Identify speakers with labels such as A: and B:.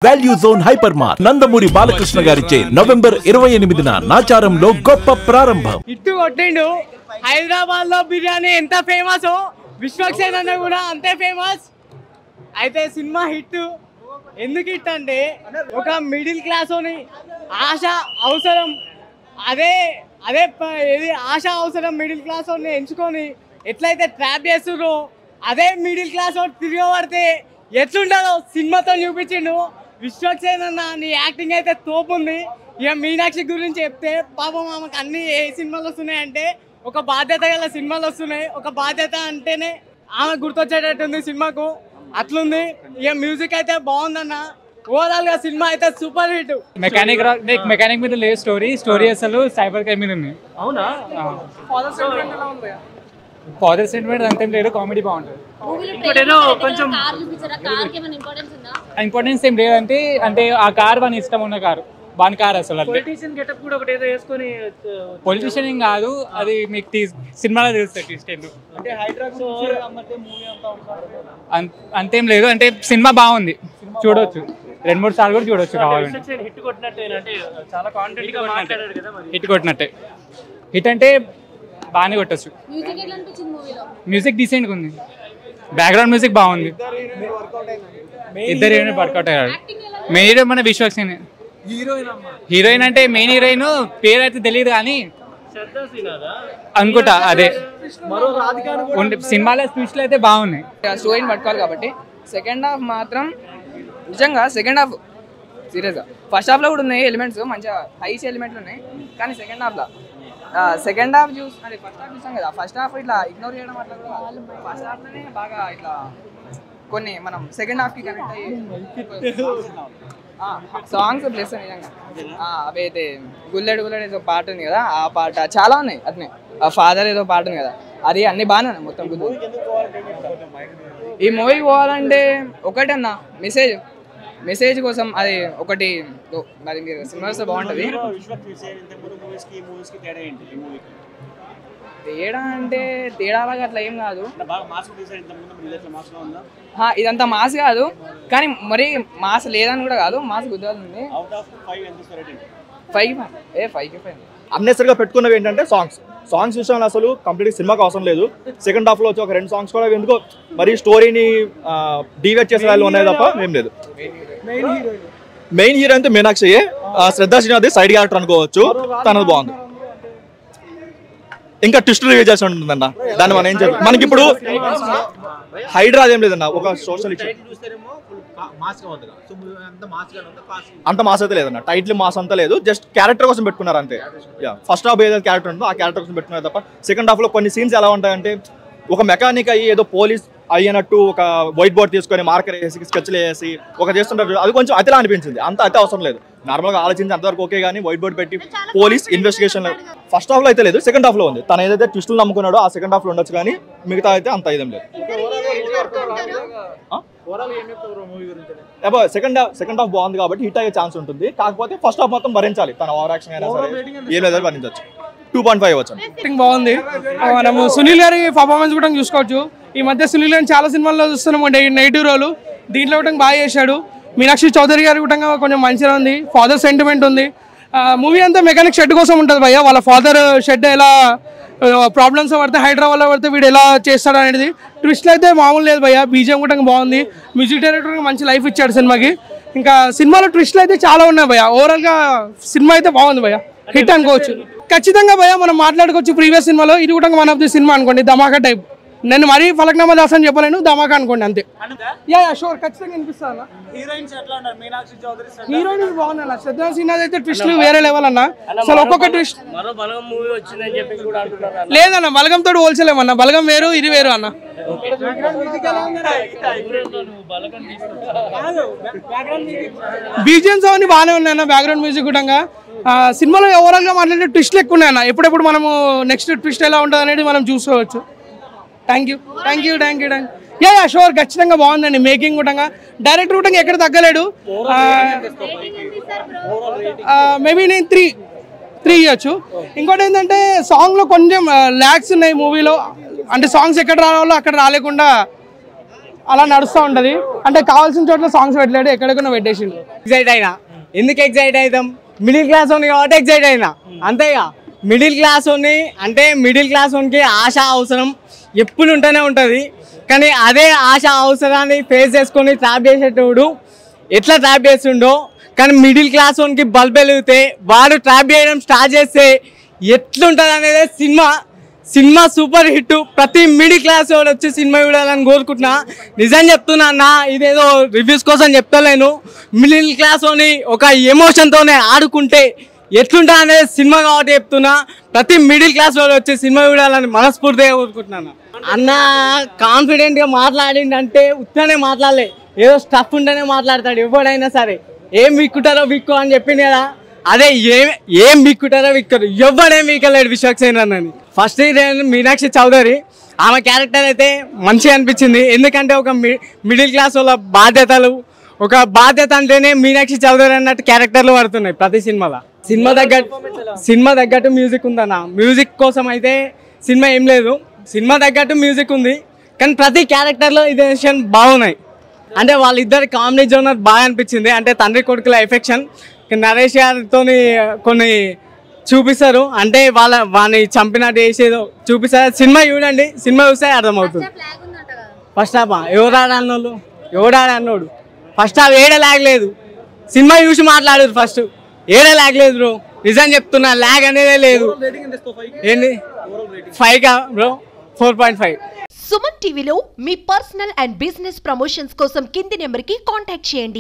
A: Value zone hyper mart Nandamuri Balakrishna గారిచే November 28న నాచారంలో గొప్ప ప్రారంభం.
B: ఇట్టు కొట్టిండు. హైదరాబాద్ లో బిర్యానీ ఎంత ఫేమస్, విశ్వక్సేన కూడా అంతే ఫేమస్. అయితే సినిమా హిట్. ఎందుకు హిట్ అంటే ఒక మిడిల్ క్లాస్ ఆశ అవసరం, అదే అదే ఏది ఆశ అవసరం మిడిల్ క్లాస్ ఎంచుకొని ఎట్లయితే ట్రాప్ చేస్తుర్రో అదే మిడిల్ క్లాస్ తిరిగి పడితే ఎట్లుంటుందో సినిమాతో చూపించిండు. విశ్వక్సేన నీ యాక్టింగ్ అయితే తోపుంది. ఇక మీనాక్షి గురించి చెప్తే పాపం ఆమెకు అన్ని ఏ సినిమాలు వస్తున్నాయంటే ఒక బాధ్యత గల సినిమాలు వస్తున్నాయి. ఒక బాధ్యత అంటేనే ఆమె గుర్తొచ్చేటట్టుంది సినిమాకు, అట్లుంది. ఇక మ్యూజిక్ అయితే బాగుందన్న. ఓవరాల్ గా సినిమా అయితే సూపర్ హిట్.
C: మెకానిక్ మీద లేదు స్టోరీ అసలు సైబర్ క్రైమ్ మీద ఉంది.
B: అవునా?
C: ఫాదర్ సెంటిమెంట్ అంతేం లేదు, కామెడీ బాగుంటుంది. ఇంపార్టెన్స్ ఏం లేదంటే అంటే ఆ కార్ వాని ఇష్టం ఉన్న కారు, వాని కార్ అసలు పొలిటీషియన్ ఏం కాదు, అది మీకు సినిమాలో తెలుస్తుంది. అంతేం లేదు అంటే సినిమా బాగుంది, చూడొచ్చు 2-3 సార్లు కూడా చూడొచ్చు కావాలంటే. హిట్ కొట్టినట్టే. హిట్ అంటే బాగానే కొట్టచ్చు. మ్యూజిక్ డీసెంట్గా ఉంది, బ్యాక్గ్రౌండ్ మ్యూజిక్ బాగుంది. ఇద్దరు హీరోయిన్ వర్కౌట్ అయ్యారు. మెయిన్ హీరో మన విశ్వక్సేన్. హీరోయిన్ అంటే మెయిన్ హీరోయిన్ పేరు అయితే తెలియదు కానీ అనుకుంటా అదే. సినిమాలో ట్విస్ట్లు అయితే బాగున్నాయి.
D: స్టోరీని పట్టుకోవాలి కాబట్టి సెకండ్ హాఫ్ మాత్రం నిజంగా సెకండ్ హాఫ్ సీరియస్గా ఫస్ట్ హాఫ్లో కూడా ఉన్నాయి ఎలిమెంట్స్, మంచిగా హైస్ ఎలిమెంట్లు ఉన్నాయి. కానీ సెకండ్ హాఫ్ చూసి అంటే ఫస్ట్ హాఫ్ చూసాం కదా, ఫస్ట్ హాఫ్ ఇట్లా ఇగ్నోర్ చేయడం అట్లా కూడా ఫస్ట్ హాఫ్లోనే బాగా ఇట్లా కొన్ని మనం సెకండ్ హాఫ్కి కనెక్ట్ అయ్యి సాంగ్స్ ప్లస్ నిజంగా అవి అయితే గుల్లెడు ఏదో పాట ఉంది కదా, ఆ పాట చాలా ఉన్నాయి. అట్నే ఆ ఫాదర్ ఏదో పాట ఉంది కదా, అది అన్ని బాగానే ఉన్నాయి మొత్తం. ఈ మూవీకి పోవాలంటే ఒకటే అన్న మెసేజ్ కోసం అది ఒకటి, మరి మీరు సినిమాస్ బాగుంటుంది. తేడా అంటే తేడాలాగా అట్లా ఏం కాదు, ఇదంతా మాస్ కాదు కానీ మరి మాస్ లేదని కూడా కాదు, మాస్ గుద్దాలు ఉంది. 5
E: అన్నెసరిగా పెట్టుకున్నవి ఏంటంటే సాంగ్స్ విషయంలో అసలు కంప్లీట్ సినిమాకి అవసరం లేదు. సెకండ్ హాఫ్లో వచ్చి ఒక 2 సాంగ్స్ కూడా ఎందుకో మరి స్టోరీని డివైడ్ చేసే వాళ్ళు ఉన్నాయి తప్ప ఏం లేదు. మెయిన్ హీరో అయితే మీనాక్షి, శ్రద్ధా శ్రీనాథ్ సైడ్ క్యారెక్టర్ అనుకోవచ్చు, తనది బాగుంది. ఇంకా ట్విస్ట్ రివ్యూ చేసి ఉంటుందన్న, దాన్ని మనం ఏం చెప్పాలి. మనకి ఇప్పుడు హైడ్రా ఏం లేదన్న, ఒక సోషల్ ఇష్యూ అంత మాస్ అయితే లేదన్న. టైటిల్ మాస్ అంతా లేదు, జస్ట్ క్యారెక్టర్ కోసం పెట్టుకున్నారు అంతే. ఫస్ట్ హాఫ్ ఏదైతే క్యారెక్టర్ ఉందో ఆ క్యారెక్టర్ కోసం పెట్టుకున్నారు తప్ప సెకండ్ హాఫ్ లో కొన్ని సీన్స్ ఎలా ఉంటాయంటే ఒక మెకానిక్ అయ్యి ఏదో పోలీస్ అయ్యినట్టు ఒక వైట్ బోర్డ్ తీసుకొని మార్కర్ వేసి స్కెచ్లు వేసి ఒక చేస్తుంటారు, అది కొంచెం అతిలా అనిపించింది. అంత అతి అవసరం లేదు, నార్మల్గా ఆలోచించి అంతవరకు ఓకే. కానీ వైట్ బోర్డ్ పెట్టి పోలీస్ ఇన్వెస్టిగేషన్ ఫస్ట్ హాఫ్ లో అయితే లేదు, సెకండ్ హాఫ్ లో ఉంది. తను ఏదైతే ట్విస్టులు నమ్ముకున్నాడో ఆ సెకండ్ హాఫ్ లో ఉండొచ్చు, కానీ మిగతా అయితే అంత ఇదేం లేదు. సెకండ్ హాఫ్ బాగుంది కాబట్టి హిట్ అయ్యే ఛాన్స్ ఉంటుంది. కాకపోతే ఫస్ట్ హాఫ్ మొత్తం భరించాలి, తన ఓవర్ యాక్షన్ అయినా సరే ఏం లేదని భరించవచ్చు. 2.5 ఇవ్వచ్చు.
F: యాక్టింగ్ బాగుంది. మనము సునీల్ గారి పర్ఫార్మెన్స్ కూడా చూసుకోవచ్చు. ఈ మధ్య సునీల్ గారిని చాలా సినిమాల్లో చూస్తున్నాం, నెగిటివ్ రోల్, దీంట్లో కూడా బాగా చేశాడు. మీనాక్షి చౌదరి గారి కూడా కొంచెం మంచిగా ఉంది. ఫాదర్ సెంటిమెంట్ ఉంది. మూవీ అంతా మెకానిక్ షెడ్ కోసం ఉంటుంది భయ్య. వాళ్ళ ఫాదర్ షెడ్ ఎలా ప్రాబ్లమ్స్ పడితే హైదరాబాద్లో పడితే వీడు ఎలా చేస్తాడు అనేది. ట్విస్ట్లు అయితే మామూలు లేదు భయ్య. బీజిఎం కూడా బాగుంది. మ్యూజిక్ డైరెక్టర్ మంచి లైఫ్ ఇచ్చాడు సినిమాకి. ఇంకా సినిమాలో ట్విస్ట్లు అయితే చాలా ఉన్నాయి భయ్య. ఓవరాల్గా సినిమా అయితే బాగుంది భయ్య, హిట్ అనుకోవచ్చు ఖచ్చితంగా భయ్య. మనం మాట్లాడుకోవచ్చు ప్రీవియస్ సినిమాలో, ఇది కూడా వన్ ఆఫ్ ది సినిమా అనుకోండి, ధమాకా టైప్. నేను మరీ ఫలక్నామా దాస్ అని చెప్పలేను, ధమాకా అనుకోండి అంతే. షూర్ ఖచ్చితంగా అనిపిస్తాను. హీరోయిన్స్ బాగున్నా, శ్రద్ధా శ్రీనాథ్ అయితే ట్విస్ట్లు వేరే లెవెల్ అన్న. అసలు ఒక్కొక్క ట్విస్ట్ లేదన్న, బలగం తోడు పోల్చలేమన్న. బలగం వేరు, ఇది వేరు అన్న. బీజిఎమ్స్ అవన్నీ బాగానే ఉన్నాయన్న, బ్యాక్గ్రౌండ్ మ్యూజిక్ కూడా. సినిమాలో ఓవరాల్గా మాట్లాడితే ట్విస్ట్లు ఎక్కువ ఉన్నాయన్న. ఎప్పుడెప్పుడు మనము నెక్స్ట్ ట్విస్ట్ ఎలా ఉంటుంది అనేది మనం చూసుకోవచ్చు. Thank you. షూర్ ఖచ్చితంగా బాగుందండి. మేకింగ్ కూడా, డైరెక్టర్ కూడా ఎక్కడ తగ్గలేడు. మేబీ నేను 3 ఇవ్వచ్చు. ఇంకోటి ఏంటంటే సాంగ్లో కొంచెం ల్యాగ్స్ ఉన్నాయి మూవీలో. అంటే సాంగ్స్ ఎక్కడ రావాలో అక్కడ రాలేకుండా అలా నడుస్తూ ఉంటుంది. అంటే కావాల్సిన చోట్ల సాంగ్స్ పెట్టలేడు, ఎక్కడికైనా పెట్టేసిండు.
B: ఎగ్జైట్ అయినా ఎందుకు ఎగ్జైట్ అవుతాం? మిడిల్ క్లాస్ ఓన్కి కాబట్టి ఎగ్జైట్ అయినా అంతేగా. మిడిల్ క్లాస్ ఓన్ని అంటే మిడిల్ క్లాస్ ఓన్కి ఆశ అవసరం ఎప్పుడు ఉంటూనే ఉంటుంది. కానీ అదే ఆశ అవసరాన్ని ఫేస్ చేసుకొని ట్రాప్ చేసేటప్పుడు ఎట్లా ట్రాప్ చేస్తుండో, కానీ మిడిల్ క్లాస్ ఓన్కి బల్బ్ వెలిగితే వాడు ట్రాప్ చేయడం స్టార్ట్ చేస్తే ఎట్లుంటుంది అనేది సినిమా సూపర్ హిట్. ప్రతి మిడిల్ క్లాస్ వాడు వచ్చి సినిమా చూడాలని కోరుకుంటున్నా. నిజం చెప్తున్నా అన్న, ఇదేదో రివ్యూస్ కోసం చెప్తలేను. మిడిల్ క్లాస్ అని ఒక ఎమోషన్తోనే ఆడుకుంటే ఎట్లుంటా అనేది సినిమా కాబట్టి చెప్తున్నా. ప్రతి మిడిల్ క్లాస్ వాడు వచ్చి సినిమా చూడాలని మనస్ఫూర్తిగా కోరుకుంటున్నాను. అన్న కాన్ఫిడెంట్గా మాట్లాడిందంటే ఉత్తనే మాట్లాడలే, ఏదో స్టఫ్ ఉంటేనే మాట్లాడతాడు ఎవడైనా సరే. ఏం విక్కుంటారో విక్కు అని చెప్పింది కదా, అదే ఏం విక్కుంటారో విక్కరు, ఎవడేం విక్కలేడు విశ్వక్సేన్ అని. ఫస్ట్ హీరోయిన్ మీనాక్షి చౌదరి, ఆమె క్యారెక్టర్ అయితే మంచిగా అనిపించింది. ఎందుకంటే ఒక మిడిల్ క్లాస్ వాళ్ళ బాధ్యతలు, ఒక బాధ్యత అంటేనే మీనాక్షి చౌదరి అన్నట్టు క్యారెక్టర్లు పడుతున్నాయి ప్రతి సినిమాలో. సినిమా తగ్గట్టు మ్యూజిక్ ఉందన్న. మ్యూజిక్ కోసం అయితే సినిమా ఏం లేదు, సినిమా తగ్గట్టు మ్యూజిక్ ఉంది. కానీ ప్రతి క్యారెక్టర్లో ఇదేషన్ బాగున్నాయి. అంటే వాళ్ళిద్దరి కామెడీ జోనర్ బాగా అనిపించింది. అంటే తండ్రి కొడుకుల ఎఫెక్షన్ నరేష్ గారితో కొన్ని చూపిస్తారు. అంటే వాడిని చంపినట్టు చేసేదో చూపిస్తారు. సినిమా చూడండి, సినిమా చూస్తే అర్థమవుతుంది. ఫస్ట్ హాఫ్ ఎవడాడన్నోడు ఫస్ట్ హాఫ్ ఏడ ల్యాగ్ లేదు. సినిమా చూసి మాట్లాడదు, ఫస్ట్ ఏడ ల్యాగ్ లేదు బ్రో, నిజం చెప్తున్నా. ల్యాగ్ అనేదే లేదు. ఏంటి 5 కా బ్రో? 4.5.
G: సుమన్ టీవీలో మీ పర్సనల్ అండ్ బిజినెస్ ప్రమోషన్స్ కోసం కింది నెంబర్కి కాంటాక్ట్ చేయండి.